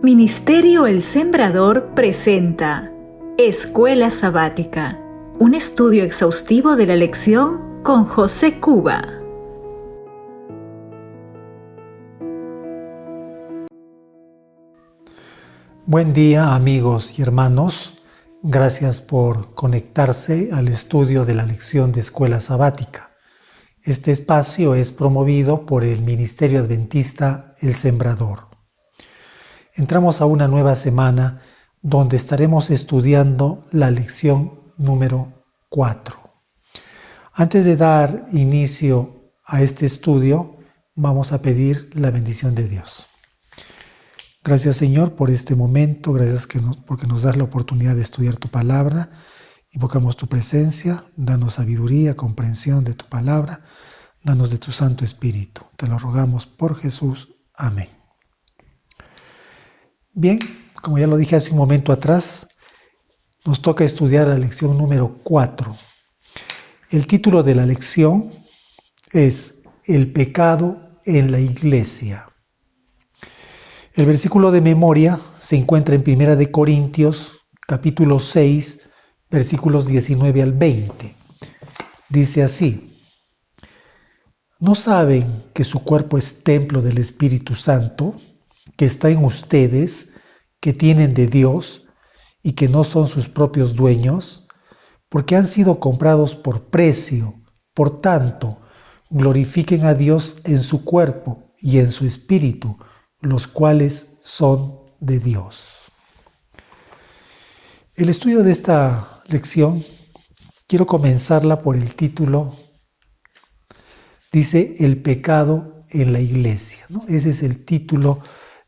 Ministerio El Sembrador presenta Escuela Sabática, un estudio exhaustivo de la lección con José Cuba. Buen día, amigos y hermanos. Gracias por conectarse al estudio de la lección de Escuela Sabática. Este espacio es promovido por el Ministerio Adventista El Sembrador. Entramos a una nueva semana donde estaremos estudiando la lección número 4. Antes de dar inicio a este estudio, vamos a pedir la bendición de Dios. Gracias, Señor, por este momento. Gracias porque nos das la oportunidad de estudiar tu palabra. Invocamos tu presencia. Danos sabiduría, comprensión de tu palabra. Danos de tu Santo Espíritu. Te lo rogamos por Jesús. Amén. Bien, como ya lo dije hace un momento atrás, nos toca estudiar la lección número 4. El título de la lección es El pecado en la iglesia. El versículo de memoria se encuentra en 1 Corintios, capítulo 6, versículos 19 al 20. Dice así: ¿No saben que su cuerpo es templo del Espíritu Santo, que está en ustedes, que tienen de Dios y que no son sus propios dueños? Porque han sido comprados por precio. Por tanto, glorifiquen a Dios en su cuerpo y en su espíritu, los cuales son de Dios. El estudio de esta lección quiero comenzarla por el título. Dice el pecado en la iglesia, ¿no? Ese es el título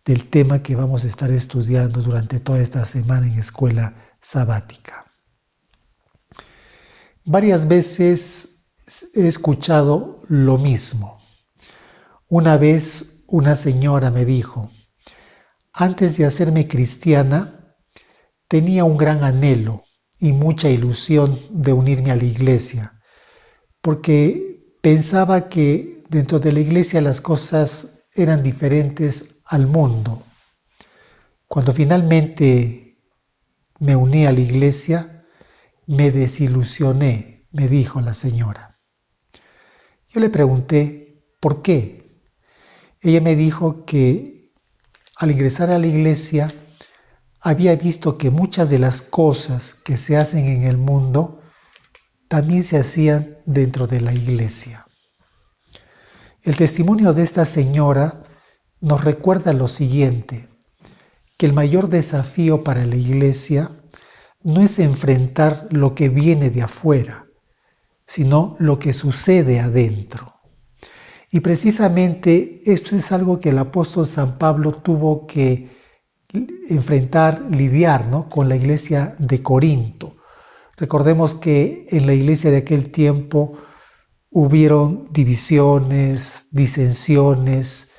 del tema que vamos a estar estudiando durante toda esta semana en Escuela Sabática. Varias veces he escuchado lo mismo. Una vez una señora me dijo: antes de hacerme cristiana, tenía un gran anhelo y mucha ilusión de unirme a la iglesia, porque pensaba que dentro de la iglesia las cosas eran diferentes al mundo. Cuando finalmente me uní a la iglesia, me desilusioné, me dijo la señora. Yo le pregunté, ¿por qué? Ella me dijo que al ingresar a la iglesia había visto que muchas de las cosas que se hacen en el mundo también se hacían dentro de la iglesia. El testimonio de esta señora nos recuerda lo siguiente, que el mayor desafío para la iglesia no es enfrentar lo que viene de afuera, sino lo que sucede adentro. Y precisamente esto es algo que el apóstol San Pablo tuvo que enfrentar, lidiar, ¿no?, con la iglesia de Corinto. Recordemos que en la iglesia de aquel tiempo hubieron divisiones, disensiones,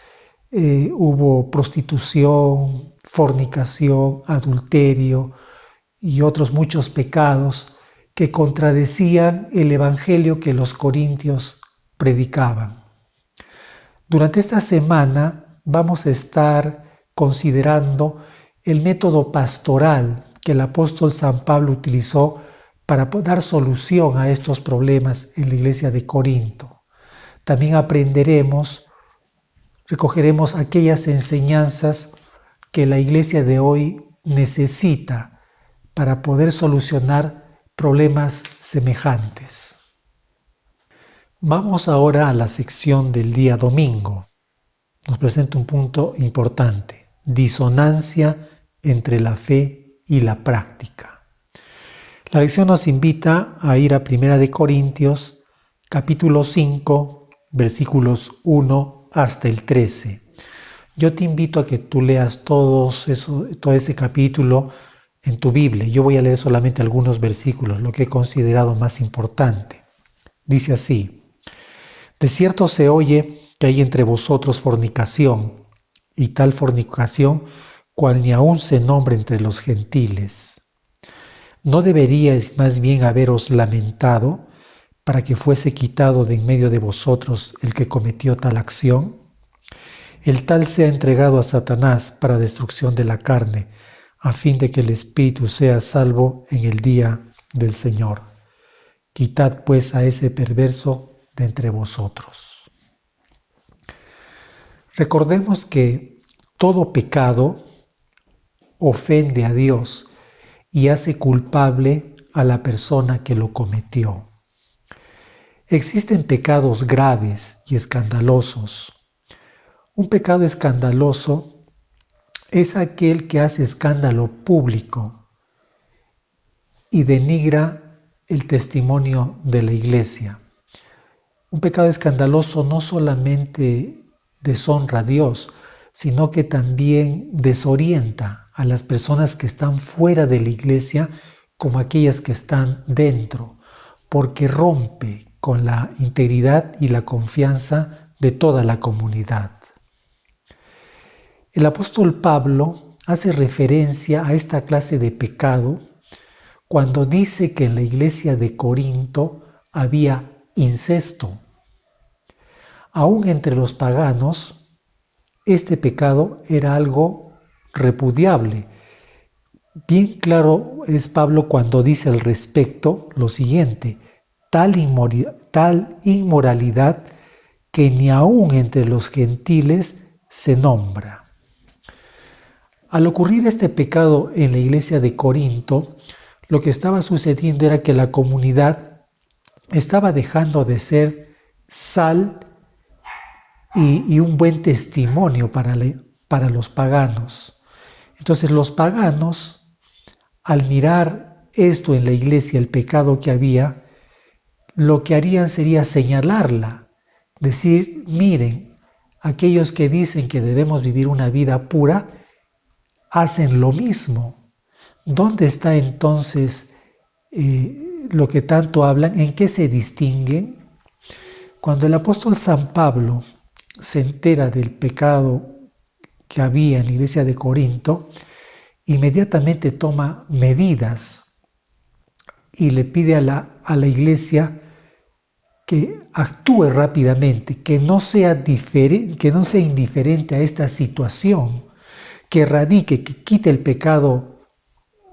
hubo prostitución, fornicación, adulterio y otros muchos pecados que contradecían el evangelio que los corintios predicaban. Durante esta semana vamos a estar considerando el método pastoral que el apóstol San Pablo utilizó para dar solución a estos problemas en la iglesia de Corinto. También recogeremos aquellas enseñanzas que la iglesia de hoy necesita para poder solucionar problemas semejantes. Vamos ahora a la sección del día domingo. Nos presenta un punto importante: disonancia entre la fe y la práctica. La lección nos invita a ir a 1 Corintios, capítulo 5, versículos 1 hasta el 13. Yo te invito a que tú leas todo ese capítulo en tu Biblia. Yo voy a leer solamente algunos versículos, lo que he considerado más importante. Dice así: de cierto se oye que hay entre vosotros fornicación, y tal fornicación cual ni aun se nombra entre los gentiles. ¿No deberíais más bien haberos lamentado para que fuese quitado de en medio de vosotros el que cometió tal acción? el tal sea entregado a Satanás para destrucción de la carne, a fin de que el espíritu sea salvo en el día del Señor. Quitad pues a ese perverso de entre vosotros. Recordemos que todo pecado ofende a Dios y hace culpable a la persona que lo cometió. Existen pecados graves y escandalosos. Un pecado escandaloso es aquel que hace escándalo público y denigra el testimonio de la iglesia. Un pecado escandaloso no solamente deshonra a Dios, sino que también desorienta a las personas que están fuera de la iglesia como aquellas que están dentro, porque rompe con la integridad y la confianza de toda la comunidad. El apóstol Pablo hace referencia a esta clase de pecado cuando dice que en la iglesia de Corinto había incesto. Aún entre los paganos, este pecado era algo repudiable. Bien claro es Pablo cuando dice al respecto lo siguiente: tal inmoralidad que ni aún entre los gentiles se nombra. Al ocurrir este pecado en la iglesia de Corinto, lo que estaba sucediendo era que la comunidad estaba dejando de ser sal y un buen testimonio para los paganos. Entonces los paganos, al mirar esto en la iglesia, el pecado que había, lo que harían sería señalarla, decir: miren, aquellos que dicen que debemos vivir una vida pura, hacen lo mismo. ¿Dónde está entonces lo que tanto hablan? ¿En qué se distinguen? Cuando el apóstol San Pablo se entera del pecado que había en la iglesia de Corinto, inmediatamente toma medidas y le pide a la iglesia que actúe rápidamente, que no sea indiferente a esta situación, que erradique, que quite el pecado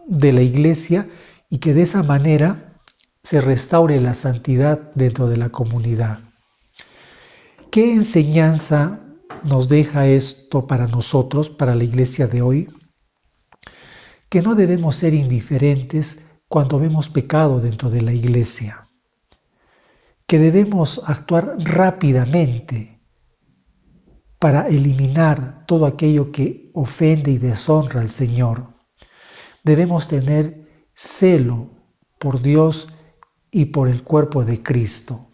de la iglesia y que de esa manera se restaure la santidad dentro de la comunidad. ¿Qué enseñanza nos deja esto para nosotros, para la iglesia de hoy? Que no debemos ser indiferentes cuando vemos pecado dentro de la iglesia, que debemos actuar rápidamente para eliminar todo aquello que ofende y deshonra al Señor. Debemos tener celo por Dios y por el cuerpo de Cristo.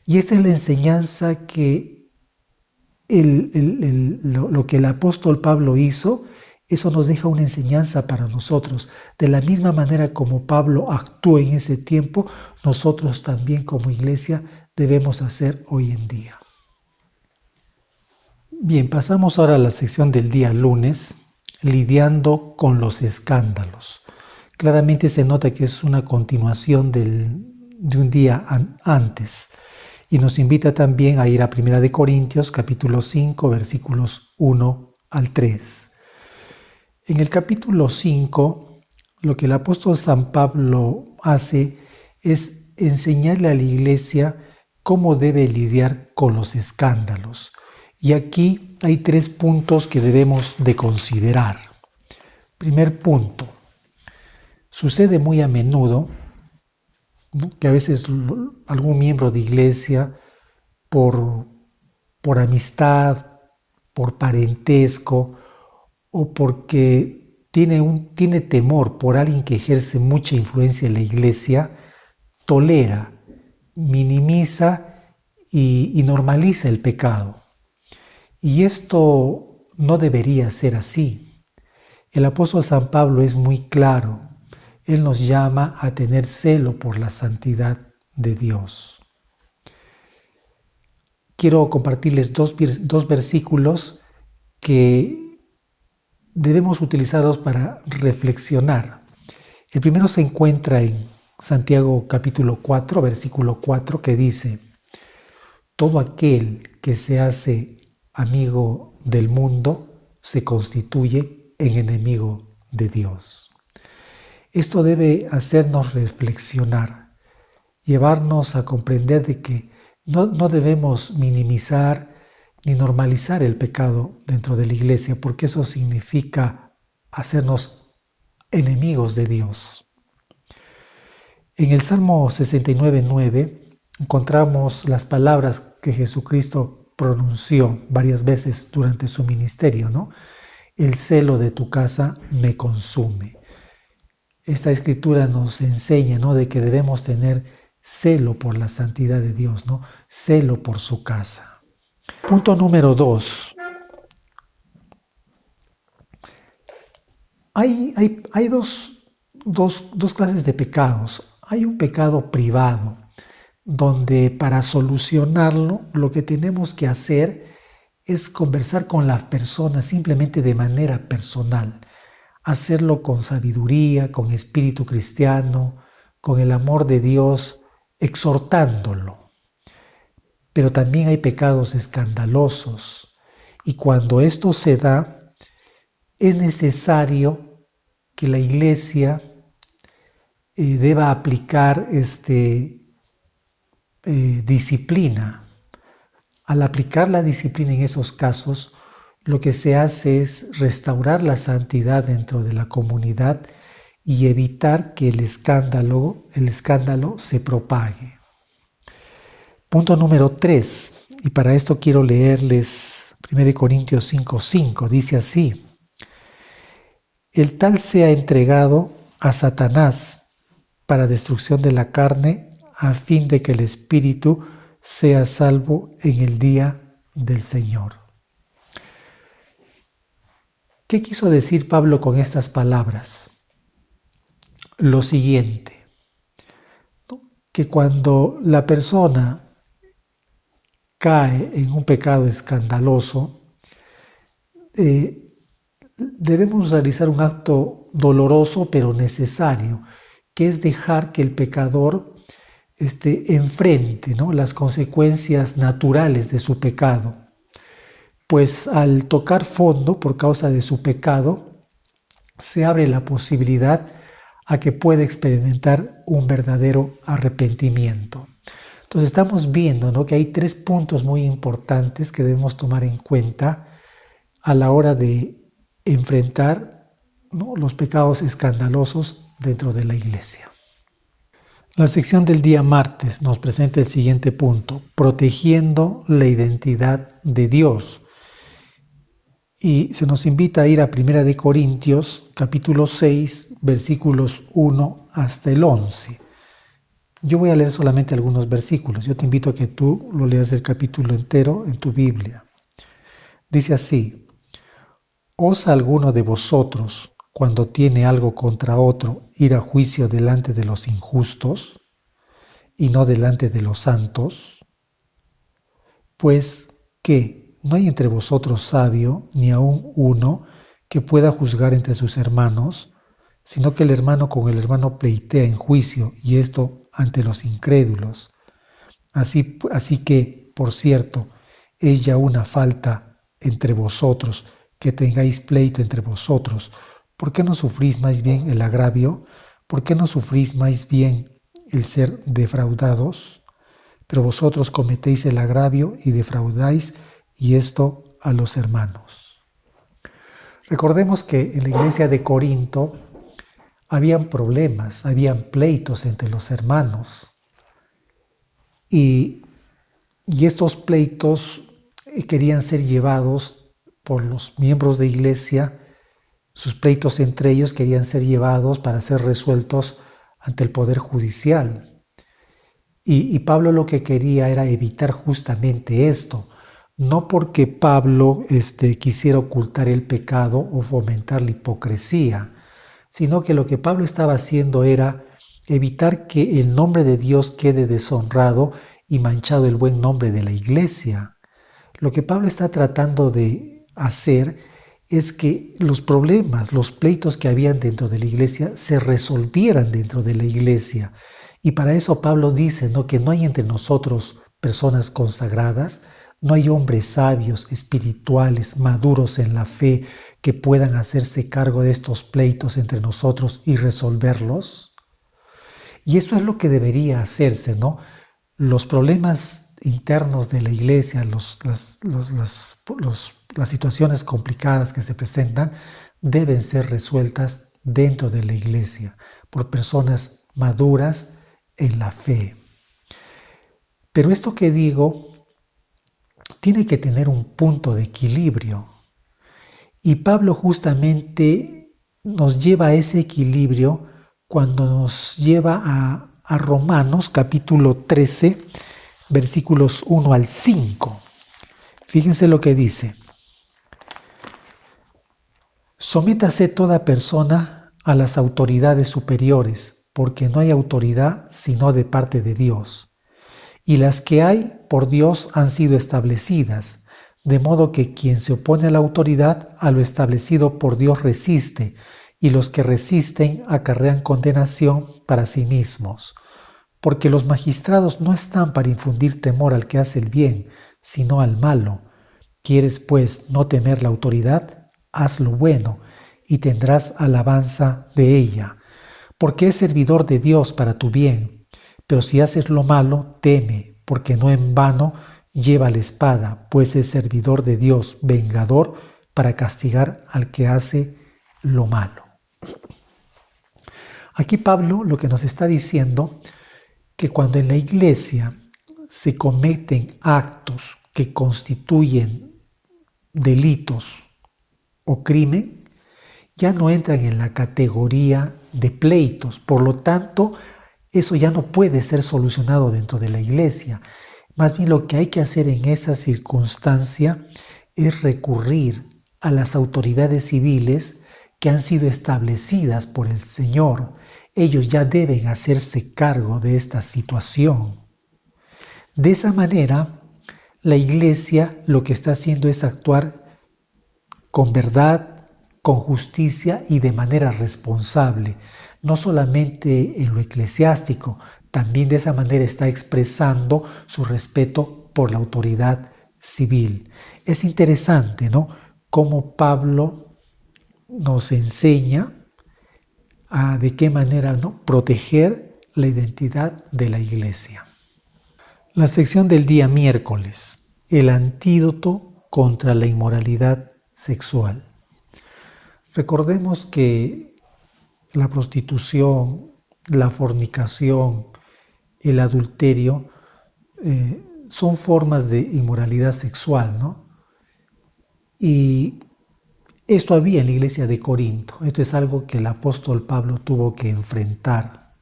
Y esta es la enseñanza que lo que el apóstol Pablo hizo. Eso nos deja una enseñanza para nosotros. De la misma manera como Pablo actuó en ese tiempo, nosotros también como iglesia debemos hacer hoy en día. Bien, pasamos ahora a la sección del día lunes, lidiando con los escándalos. Claramente se nota que es una continuación de un día antes. Y nos invita también a ir a 1 Corintios, capítulo 5, versículos 1 al 3. En el capítulo 5, lo que el apóstol San Pablo hace es enseñarle a la iglesia cómo debe lidiar con los escándalos. Y aquí hay 3 puntos que debemos de considerar. Primer punto: sucede muy a menudo, ¿no?, que a veces algún miembro de iglesia, por amistad, por parentesco o porque tiene temor por alguien que ejerce mucha influencia en la iglesia, tolera, minimiza y normaliza el pecado. Y esto no debería ser así. El apóstol San Pablo es muy claro. Él nos llama a tener celo por la santidad de Dios. Quiero compartirles dos versículos que debemos utilizarlos para reflexionar. El primero se encuentra en Santiago capítulo 4, versículo 4, que dice: todo aquel que se hace amigo del mundo se constituye en enemigo de Dios. Esto debe hacernos reflexionar, llevarnos a comprender de que no debemos minimizar ni normalizar el pecado dentro de la iglesia, porque eso significa hacernos enemigos de Dios. En el Salmo 69:9 encontramos las palabras que Jesucristo pronunció varias veces durante su ministerio, ¿no? El celo de tu casa me consume. Esta escritura nos enseña, ¿no?, de que debemos tener celo por la santidad de Dios, ¿no? Celo por su casa. Punto número 2. Hay dos clases de pecados. Hay un pecado privado, donde para solucionarlo lo que tenemos que hacer es conversar con las personas simplemente de manera personal, hacerlo con sabiduría, con espíritu cristiano, con el amor de Dios, exhortándolo. Pero también hay pecados escandalosos, y cuando esto se da, es necesario que la iglesia deba aplicar disciplina. Al aplicar la disciplina en esos casos, lo que se hace es restaurar la santidad dentro de la comunidad y evitar que el escándalo se propague. Punto número 3, y para esto quiero leerles 1 Corintios 5:5, dice así: el tal sea entregado a Satanás para destrucción de la carne, a fin de que el espíritu sea salvo en el día del Señor. ¿Qué quiso decir Pablo con estas palabras? Lo siguiente, ¿no?, que cuando la persona cae en un pecado escandaloso, debemos realizar un acto doloroso pero necesario, que es dejar que el pecador enfrente, ¿no?, las consecuencias naturales de su pecado. Pues al tocar fondo por causa de su pecado, se abre la posibilidad a que pueda experimentar un verdadero arrepentimiento. Entonces estamos viendo, ¿no?, que hay 3 puntos muy importantes que debemos tomar en cuenta a la hora de enfrentar, ¿no?, los pecados escandalosos dentro de la iglesia. La sección del día martes nos presenta el siguiente punto: protegiendo la identidad de Dios. Y se nos invita a ir a 1 Corintios, capítulo 6, versículos 1 hasta el 11. Yo voy a leer solamente algunos versículos. Yo te invito a que tú lo leas el capítulo entero en tu Biblia. Dice así: ¿osa alguno de vosotros, cuando tiene algo contra otro, ir a juicio delante de los injustos y no delante de los santos? Pues, ¿qué? ¿No hay entre vosotros sabio, ni aun uno, que pueda juzgar entre sus hermanos? Sino que el hermano con el hermano pleitea en juicio, y esto ante los incrédulos. Así que, por cierto, es ya una falta entre vosotros, que tengáis pleito entre vosotros. ¿Por qué no sufrís más bien el agravio? ¿Por qué no sufrís más bien el ser defraudados? Pero vosotros cometéis el agravio y defraudáis, y esto a los hermanos. Recordemos que en la iglesia de Corinto habían problemas, habían pleitos entre los hermanos. Y estos pleitos querían ser llevados por los miembros de iglesia. Sus pleitos entre ellos querían ser llevados para ser resueltos ante el poder judicial. Y Pablo lo que quería era evitar justamente esto, no porque Pablo quisiera ocultar el pecado o fomentar la hipocresía, sino que lo que Pablo estaba haciendo era evitar que el nombre de Dios quede deshonrado y manchado el buen nombre de la iglesia. Lo que Pablo está tratando de hacer es que los problemas, los pleitos que habían dentro de la iglesia se resolvieran dentro de la iglesia. Y para eso Pablo dice, ¿no?, que no hay entre nosotros personas consagradas, No hay hombres sabios, espirituales, maduros en la fe que puedan hacerse cargo de estos pleitos entre nosotros y resolverlos. Y eso es lo que debería hacerse, ¿no? Los problemas internos de la iglesia, las situaciones complicadas que se presentan, deben ser resueltas dentro de la iglesia por personas maduras en la fe. Pero esto que digo tiene que tener un punto de equilibrio. Y Pablo justamente nos lleva a ese equilibrio cuando nos lleva a Romanos capítulo 13, versículos 1 al 5. Fíjense lo que dice. Sométase toda persona a las autoridades superiores, porque no hay autoridad sino de parte de Dios. Y las que hay por Dios han sido establecidas, de modo que quien se opone a la autoridad, a lo establecido por Dios resiste, y los que resisten acarrean condenación para sí mismos. Porque los magistrados no están para infundir temor al que hace el bien, sino al malo. ¿Quieres, pues, no temer la autoridad? Haz lo bueno, y tendrás alabanza de ella, porque es servidor de Dios para tu bien. Pero si haces lo malo, teme, porque no en vano lleva la espada, pues es servidor de Dios, vengador, para castigar al que hace lo malo. Aquí Pablo lo que nos está diciendo, que cuando en la iglesia se cometen actos que constituyen delitos o crimen, ya no entran en la categoría de pleitos. Por lo tanto, eso ya no puede ser solucionado dentro de la iglesia. Más bien lo que hay que hacer en esa circunstancia es recurrir a las autoridades civiles que han sido establecidas por el Señor. Ellos ya deben hacerse cargo de esta situación. De esa manera, la iglesia lo que está haciendo es actuar con verdad, con justicia y de manera responsable. No solamente en lo eclesiástico, también de esa manera está expresando su respeto por la autoridad civil. Es interesante, ¿no?, cómo Pablo nos enseña de qué manera, ¿no?, proteger la identidad de la iglesia. La sección del día miércoles, el antídoto contra la inmoralidad sexual. Recordemos que la prostitución, la fornicación, el adulterio son formas de inmoralidad sexual, ¿no? Y esto había en la iglesia de Corinto. Esto es algo que el apóstol Pablo tuvo que enfrentar.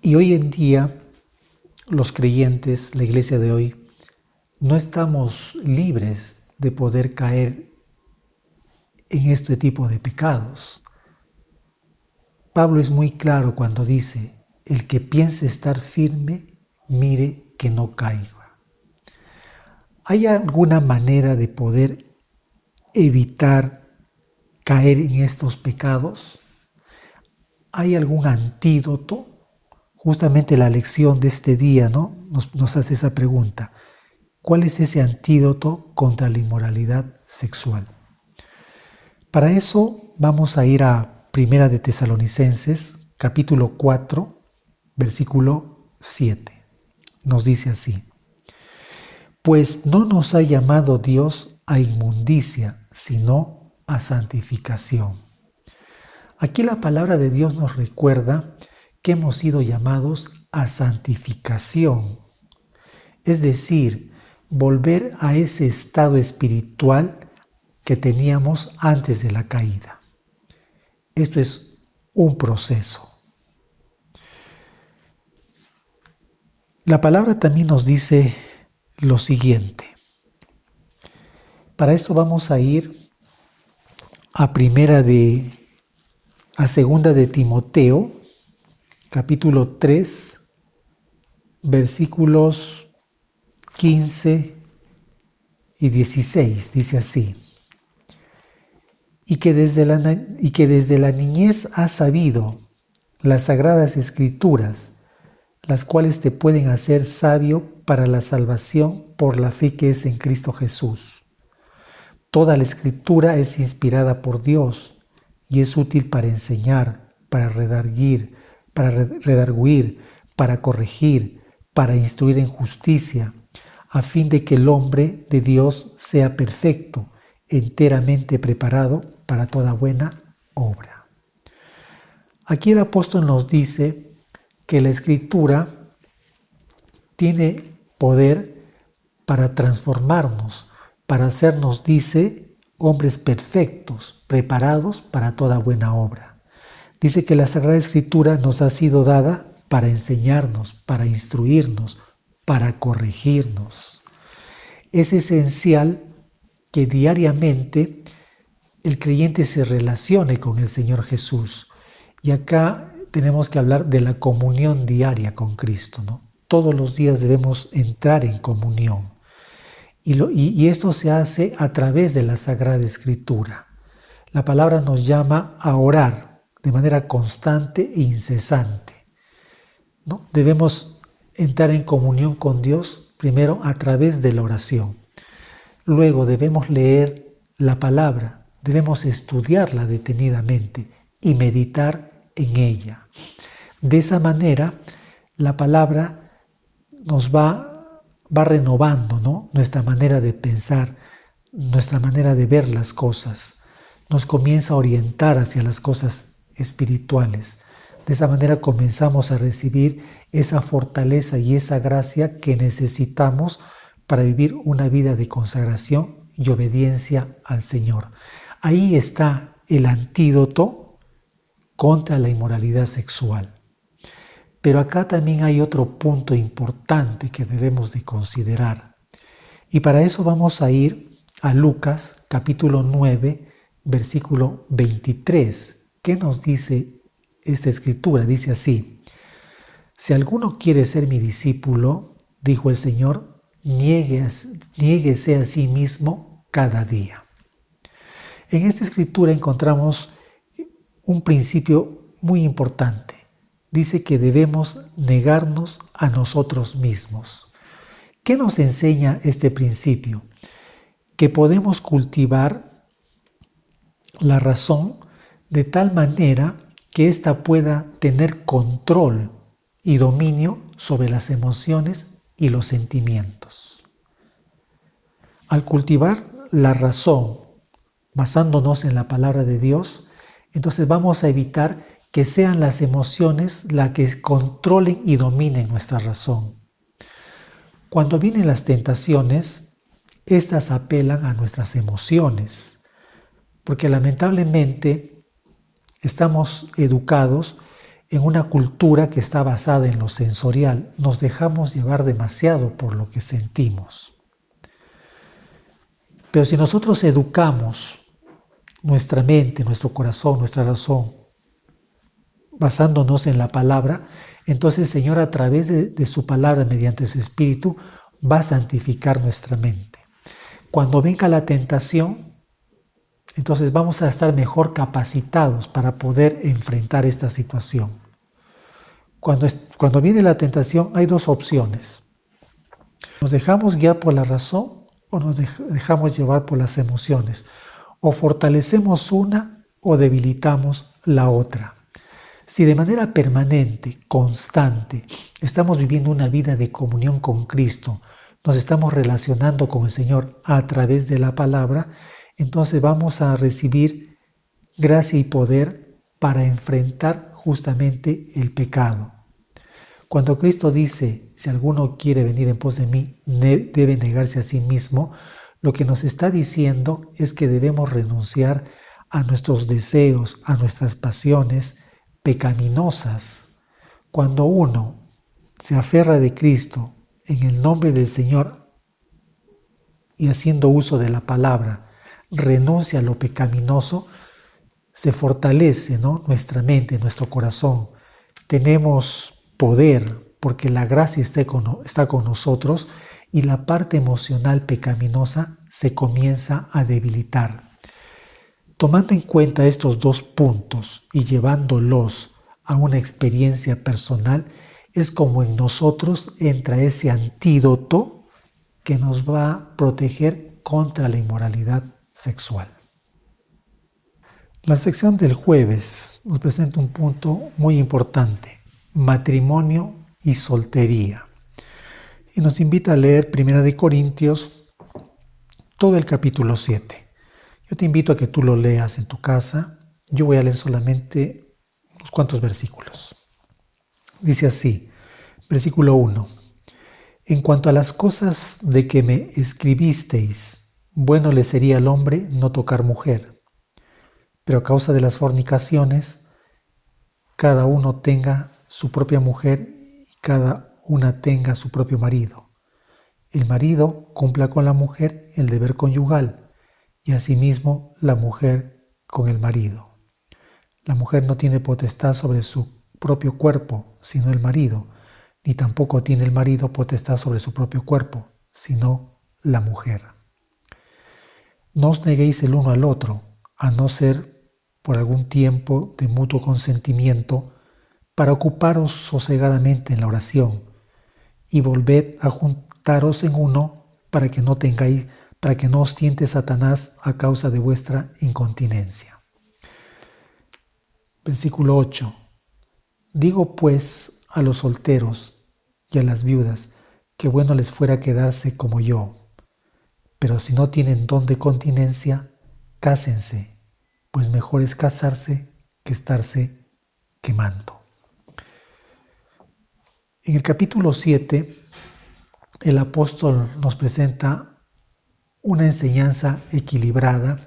Y hoy en día, los creyentes, la iglesia de hoy, no estamos libres de poder caer en este tipo de pecados. Pablo es muy claro cuando dice: el que piense estar firme, mire que no caiga. ¿Hay alguna manera de poder evitar caer en estos pecados? ¿Hay algún antídoto? Justamente la lección de este día, ¿no?, nos hace esa pregunta. ¿Cuál es ese antídoto contra la inmoralidad sexual? Para eso vamos a ir a Primera de Tesalonicenses, capítulo 4, versículo 7. Nos dice así: pues no nos ha llamado Dios a inmundicia, sino a santificación. Aquí la palabra de Dios nos recuerda que hemos sido llamados a santificación, es decir, volver a ese estado espiritual que teníamos antes de la caída. Esto es un proceso. La palabra también nos dice lo siguiente. Para esto vamos a ir a segunda de Timoteo, capítulo 3, versículos 15 y 16. Dice así: y que desde la niñez has sabido las sagradas escrituras, las cuales te pueden hacer sabio para la salvación por la fe que es en Cristo Jesús. Toda la Escritura es inspirada por Dios y es útil para enseñar, para redarguir, para corregir, para instruir en justicia, a fin de que el hombre de Dios sea perfecto, enteramente preparado para toda buena obra. Aquí el apóstol nos dice que la Escritura tiene poder para transformarnos, para hacernos, dice, hombres perfectos, preparados para toda buena obra. Dice que la Sagrada Escritura nos ha sido dada para enseñarnos, para instruirnos, para corregirnos. Es esencial que diariamente el creyente se relacione con el Señor Jesús. Y acá tenemos que hablar de la comunión diaria con Cristo, ¿no? Todos los días debemos entrar en comunión. Y esto se hace a través de la Sagrada Escritura. La palabra nos llama a orar de manera constante e incesante, ¿no? Debemos entrar en comunión con Dios primero a través de la oración. Luego debemos leer la palabra, debemos estudiarla detenidamente y meditar en ella. De esa manera, la palabra nos va renovando, ¿no? Nuestra manera de pensar, nuestra manera de ver las cosas. Nos comienza a orientar hacia las cosas espirituales. De esa manera comenzamos a recibir esa fortaleza y esa gracia que necesitamos para vivir una vida de consagración y obediencia al Señor. Ahí está el antídoto contra la inmoralidad sexual. Pero acá también hay otro punto importante que debemos de considerar. Y para eso vamos a ir a Lucas capítulo 9, versículo 23. ¿Qué nos dice esta escritura? Dice así: si alguno quiere ser mi discípulo, dijo el Señor, niéguese a sí mismo cada día. En esta escritura encontramos un principio muy importante. Dice que debemos negarnos a nosotros mismos. ¿Qué nos enseña este principio? Que podemos cultivar la razón de tal manera que ésta pueda tener control y dominio sobre las emociones y los sentimientos. Al cultivar la razón basándonos en la palabra de Dios, entonces vamos a evitar que sean las emociones las que controlen y dominen nuestra razón. Cuando vienen las tentaciones, estas apelan a nuestras emociones, porque lamentablemente estamos educados en una cultura que está basada en lo sensorial. Nos dejamos llevar demasiado por lo que sentimos. Pero si nosotros educamos nuestra mente, nuestro corazón, nuestra razón, basándonos en la palabra, entonces el Señor a través de su palabra, mediante su Espíritu, va a santificar nuestra mente. Cuando venga la tentación, entonces vamos a estar mejor capacitados para poder enfrentar esta situación. Cuando viene la tentación hay dos opciones. Nos dejamos guiar por la razón o nos dejamos llevar por las emociones. O fortalecemos una o debilitamos la otra. Si de manera permanente, constante, estamos viviendo una vida de comunión con Cristo, nos estamos relacionando con el Señor a través de la palabra, entonces vamos a recibir gracia y poder para enfrentar justamente el pecado. Cuando Cristo dice, si alguno quiere venir en pos de mí, debe negarse a sí mismo, lo que nos está diciendo es que debemos renunciar a nuestros deseos, a nuestras pasiones pecaminosas. Cuando uno se aferra de Cristo en el nombre del Señor y haciendo uso de la palabra, renuncia a lo pecaminoso, se fortalece, ¿no? Nuestra mente, nuestro corazón. Tenemos poder porque la gracia está con nosotros y la parte emocional pecaminosa se comienza a debilitar. Tomando en cuenta estos dos puntos y llevándolos a una experiencia personal, es como en nosotros entra ese antídoto que nos va a proteger contra la inmoralidad sexual. La sección del jueves nos presenta un punto muy importante: matrimonio y soltería. Y nos invita a leer 1 Corintios, todo el capítulo 7. Yo te invito a que tú lo leas en tu casa. Yo voy a leer solamente unos cuantos versículos. Dice así, versículo 1. En cuanto a las cosas de que me escribisteis, bueno le sería al hombre no tocar mujer, pero a causa de las fornicaciones, cada uno tenga su propia mujer y cada una tenga su propio marido. El marido cumpla con la mujer el deber conyugal y asimismo la mujer con el marido. La mujer no tiene potestad sobre su propio cuerpo, sino el marido, ni tampoco tiene el marido potestad sobre su propio cuerpo, sino la mujer. No os neguéis el uno al otro, a no ser por algún tiempo de mutuo consentimiento, para ocuparos sosegadamente en la oración, y volved a juntaros en uno para que no os tiente Satanás a causa de vuestra incontinencia. Versículo 8. Digo pues a los solteros y a las viudas que bueno les fuera quedarse como yo, pero si no tienen don de continencia, cásense, pues mejor es casarse que estarse quemando. En el capítulo 7, el apóstol nos presenta una enseñanza equilibrada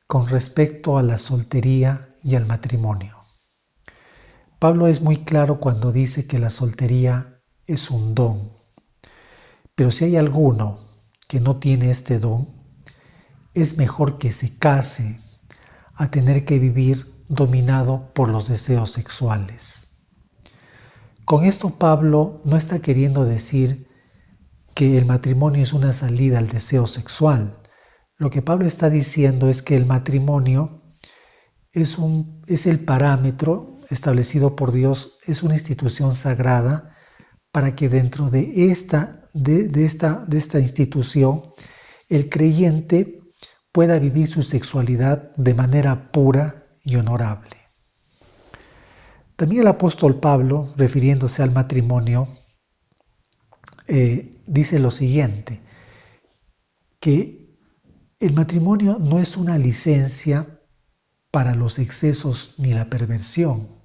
con respecto a la soltería y al matrimonio. Pablo es muy claro cuando dice que la soltería es un don, pero si hay alguno que no tiene este don, es mejor que se case a tener que vivir dominado por los deseos sexuales. Con esto Pablo no está queriendo decir que el matrimonio es una salida al deseo sexual. Lo que Pablo está diciendo es que el matrimonio es el parámetro establecido por Dios, es una institución sagrada para que dentro de esta institución el creyente pueda vivir su sexualidad de manera pura y honorable. También el apóstol Pablo, refiriéndose al matrimonio, dice lo siguiente, que el matrimonio no es una licencia para los excesos ni la perversión.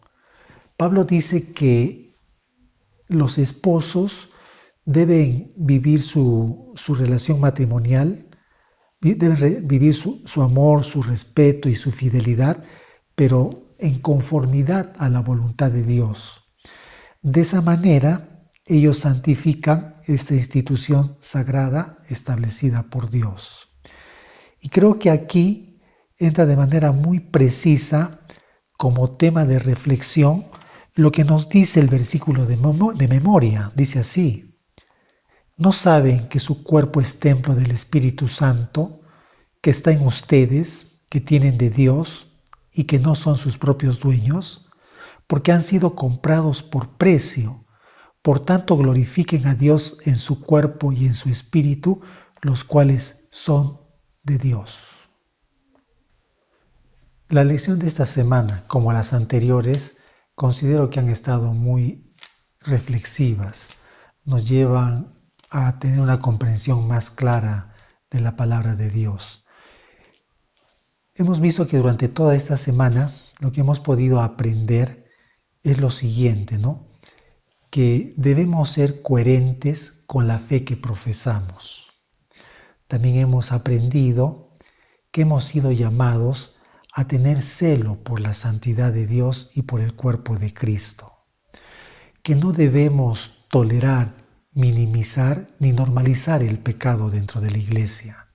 Pablo dice que los esposos deben vivir su relación matrimonial, deben vivir su amor, su respeto y su fidelidad, pero en conformidad a la voluntad de Dios. De esa manera, ellos santifican esta institución sagrada establecida por Dios. Y creo que aquí entra de manera muy precisa como tema de reflexión lo que nos dice el versículo de memoria. Dice así: ¿no saben que su cuerpo es templo del Espíritu Santo, que está en ustedes, que tienen de Dios y que no son sus propios dueños? Porque han sido comprados por precio. Por tanto, glorifiquen a Dios en su cuerpo y en su espíritu, los cuales son de Dios. La lección de esta semana, como las anteriores, considero que han estado muy reflexivas. Nos llevan a tener una comprensión más clara de la palabra de Dios. Hemos visto que durante toda esta semana lo que hemos podido aprender es lo siguiente, ¿no? Que debemos ser coherentes con la fe que profesamos. También hemos aprendido que hemos sido llamados a tener celo por la santidad de Dios y por el cuerpo de Cristo. Que no debemos tolerar, minimizar ni normalizar el pecado dentro de la iglesia.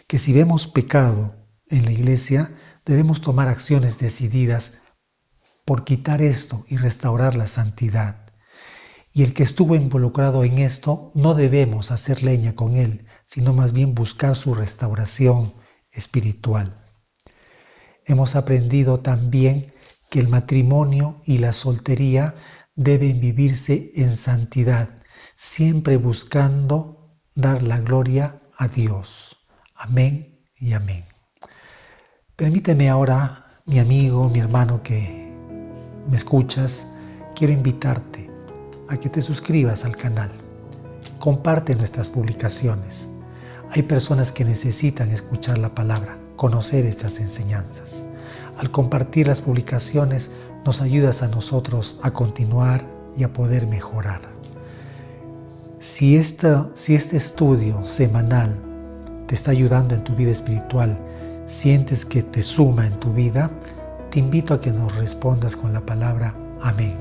Que si vemos pecado en la iglesia, debemos tomar acciones decididas por quitar esto y restaurar la santidad. Y el que estuvo involucrado en esto, no debemos hacer leña con él, sino más bien buscar su restauración espiritual. Hemos aprendido también que el matrimonio y la soltería deben vivirse en santidad, siempre buscando dar la gloria a Dios. Amén y amén. Permíteme ahora, mi amigo, mi hermano que me escuchas, quiero invitarte a que te suscribas al canal. Comparte nuestras publicaciones. Hay personas que necesitan escuchar la palabra, conocer estas enseñanzas. Al compartir las publicaciones, nos ayudas a nosotros a continuar y a poder mejorar. Si este estudio semanal te está ayudando en tu vida espiritual, sientes que te suma en tu vida, te invito a que nos respondas con la palabra amén.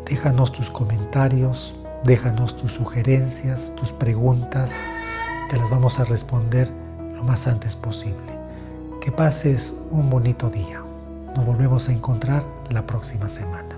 Déjanos tus comentarios, déjanos tus sugerencias, tus preguntas, te las vamos a responder lo más antes posible. Que pases un bonito día. Nos volvemos a encontrar la próxima semana.